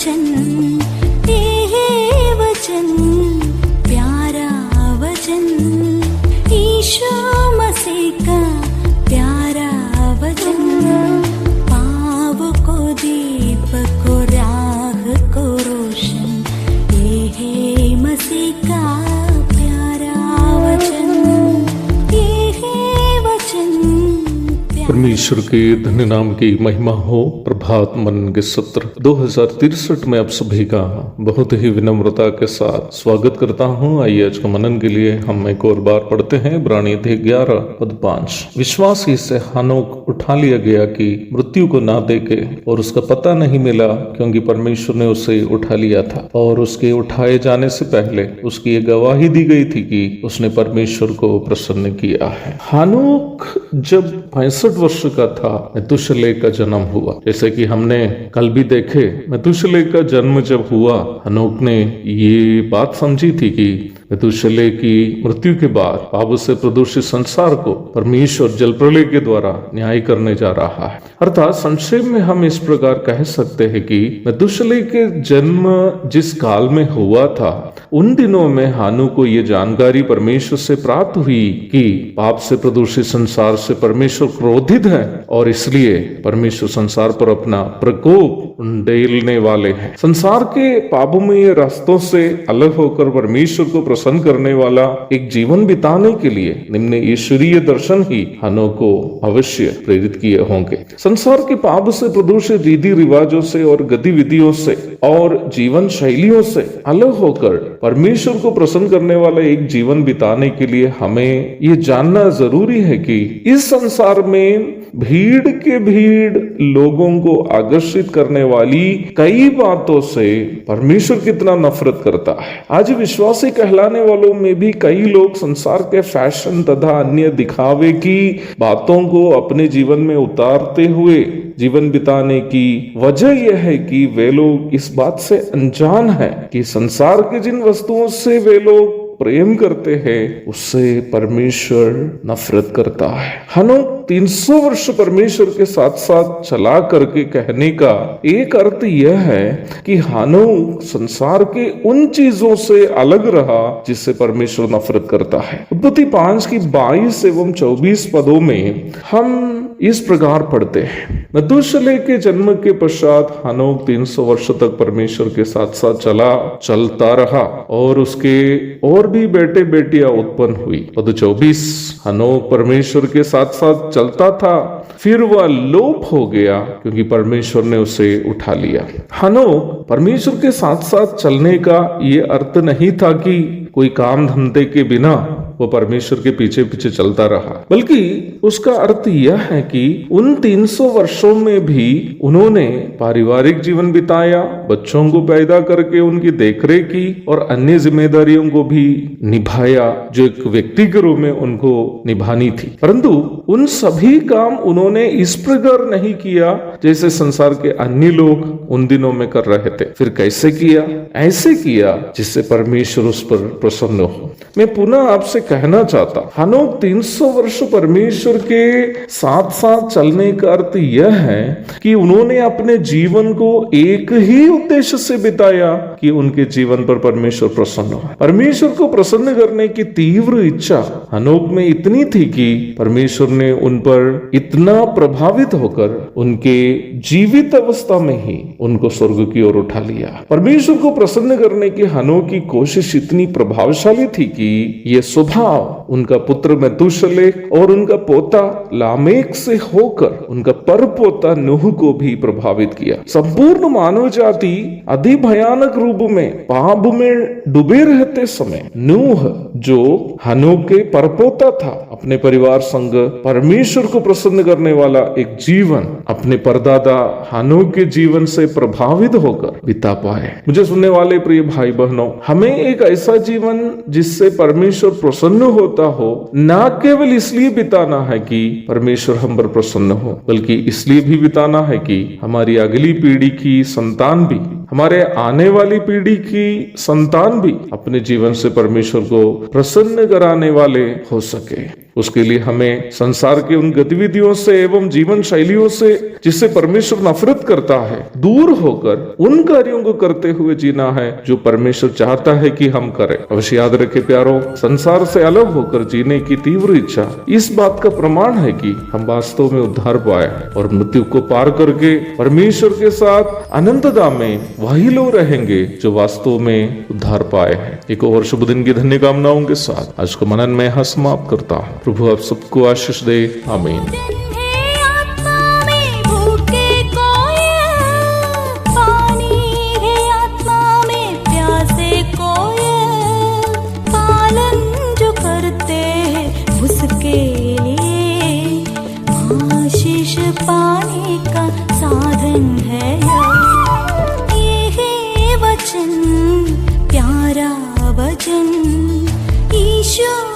वचन, ये वचन प्यारा वचन, ईशो मसीह का प्यारा वचन, पाव को दीप को राह को रोशन, ये है मसीह का प्यारा वचन, ये है वचन। परमेश्वर के धन्य नाम की महिमा हो। प्रभात मन के सत्र 2063 में आप सभी का बहुत ही विनम्रता के साथ स्वागत करता हूं। आइए आज का मनन के लिए हम एक और बार पढ़ते हैं इब्रानी अध्याय 11 पद 5। विश्वास ही से हानोक उठा लिया गया कि मृत्यु को ना देके, और उसका पता नहीं मिला क्योंकि परमेश्वर ने उसे उठा लिया था, और उसके उठाए जाने से पहले उसकी ये गवाही दी गई थी कि उसने परमेश्वर को प्रसन्न किया है। हानोक जब 65 वर्ष का था, मेतुशेलह का जन्म हुआ। जैसे कि हमने कल भी देखे, मेतुशेलह का जन्म जब हुआ, हनोक ने ये बात समझी थी कि मेतुशेलह की मृत्यु के बाद पाप से प्रदूषित संसार को परमेश्वर जल प्रलय के द्वारा न्याय करने जा रहा है। अर्थात संक्षेप में हम इस प्रकार कह सकते हैं कि मेतुशेलह के जन्म जिस काल में हुआ था, उन दिनों में हानू को ये जानकारी परमेश्वर से प्राप्त हुई कि पाप से प्रदूषित संसार से परमेश्वर क्रोधित है, और इसलिए परमेश्वर संसार पर अपना प्रकोप उंडेलने वाले हैं। संसार के पापोमय रास्तों से अलग होकर परमेश्वर को प्रसन्न करने वाला एक जीवन बिताने के लिए निम्न ईश्वरीय दर्शन ही हानू को अवश्य प्रेरित किए होंगे। संसार के पाप से प्रदूषित रीति रिवाजों से और गतिविधियों से और जीवन शैलियों से अलग होकर परमेश्वर को प्रसन्न करने वाला एक जीवन बिताने के लिए हमें ये जानना जरूरी है कि इस संसार में भीड़ लोगों को आकर्षित करने वाली कई बातों से परमेश्वर कितना नफरत करता है। आज विश्वासी कहलाने वालों में भी कई लोग संसार के फैशन तथा अन्य दिखावे की बातों को अपने जीवन में उतारते हुए जीवन बिताने की वजह यह है कि वे लोग इस बात से अनजान है कि संसार के जिन वस्तुओं से वे लोग प्रेम करते हैं, उससे परमेश्वर नफरत करता है। हनोक 300 वर्ष परमेश्वर के साथ साथ चला करके कहने का एक अर्थ यह है कि हनोक संसार के उन चीजों से अलग रहा जिससे परमेश्वर नफरत करता है। उत्पत्ति 5 की 22 एवं 24 पदों में हम इस प्रकार पढ़ते हैं, मेतुशेलह के जन्म के पश्चात हनोक 300 वर्ष तक परमेश्वर के साथ साथ चलता रहा, और उसके और भी बेटे बेटियां उत्पन्न हुई। पद 24, हनोक परमेश्वर के साथ साथ चलता था, फिर वह लोप हो गया क्योंकि परमेश्वर ने उसे उठा लिया। हनोक परमेश्वर के साथ साथ चलने का ये अर्थ नहीं था कि कोई काम धंधे के बिना वो परमेश्वर के पीछे पीछे चलता रहा, बल्कि उसका अर्थ यह है कि उन 300 वर्षों में भी उन्होंने पारिवारिक जीवन बिताया, बच्चों को पैदा करके उनकी देखरेख की और अन्य जिम्मेदारियों को भी निभाया जो एक व्यक्ति के रूप में उनको निभानी थी। परंतु उन सभी काम उन्होंने इस प्रकार नहीं किया जैसे संसार के अन्य लोग उन दिनों में कर रहे थे। फिर कैसे किया? ऐसे किया जिससे परमेश्वर उस पर प्रसन्न हो। मैं पुनः आपसे कहना चाहता, हनोक 300 वर्ष परमेश्वर के साथ साथ चलने का अर्थ यह है कि उन्होंने अपने जीवन को एक ही उद्देश्य से बिताया कि उनके जीवन पर परमेश्वर प्रसन्न हो। परमेश्वर को प्रसन्न करने की तीव्र इच्छा हनोक में इतनी थी कि परमेश्वर ने उन पर इतना प्रभावित होकर उनके जीवित अवस्था में ही उनको स्वर्ग की ओर उठा लिया। परमेश्वर को प्रसन्न करने की हनोक की कोशिश इतनी प्रभावशाली थी कि ये स्वभाव उनका पुत्र मेतुशेलह और उनका पोता लामेक से होकर उनका परपोता नूह को भी प्रभावित किया। संपूर्ण मानव जाति अति भयानक रूप में पाप में डूबे रहते समय नूह जो हनोक के परपोता था, अपने परिवार संग परमेश्वर को प्रसन्न करने वाला एक जीवन अपने परदादा हनोक के जीवन से प्रभावित होकर बिता पाए। मुझे सुनने वाले प्रिय भाई बहनों, हमें एक ऐसा जीवन जिससे परमेश्वर प्रसन्न होता हो, ना केवल इसलिए बिताना है कि परमेश्वर हम पर प्रसन्न हो, बल्कि इसलिए भी बिताना है कि हमारी अगली पीढ़ी की संतान भी, हमारे आने वाली पीढ़ी की संतान भी अपने जीवन से परमेश्वर को प्रसन्न कराने वाले हो सके। उसके लिए हमें संसार के उन गतिविधियों से एवं जीवन शैलियों से जिससे परमेश्वर नफरत करता है, दूर होकर उन कार्यों को करते हुए जीना है जो परमेश्वर चाहता है कि हम करें। अवश्य याद रखे प्यारों, संसार से अलग होकर जीने की तीव्र इच्छा इस बात का प्रमाण है कि हम वास्तव में उद्धार पाए और मृत्यु को पार करके परमेश्वर के साथ अनंतता में वही लोग रहेंगे जो वास्तव में उद्धार पाए हैं। एक और शुभ दिन की धन्य कामनाओं के साथ आज को मनन में यहाँ समाप्त करता हूँ। प्रभु आप सबको आशीष दे। आमीन। पाने का साधन है ये है वचन, प्यारा वचन ईशो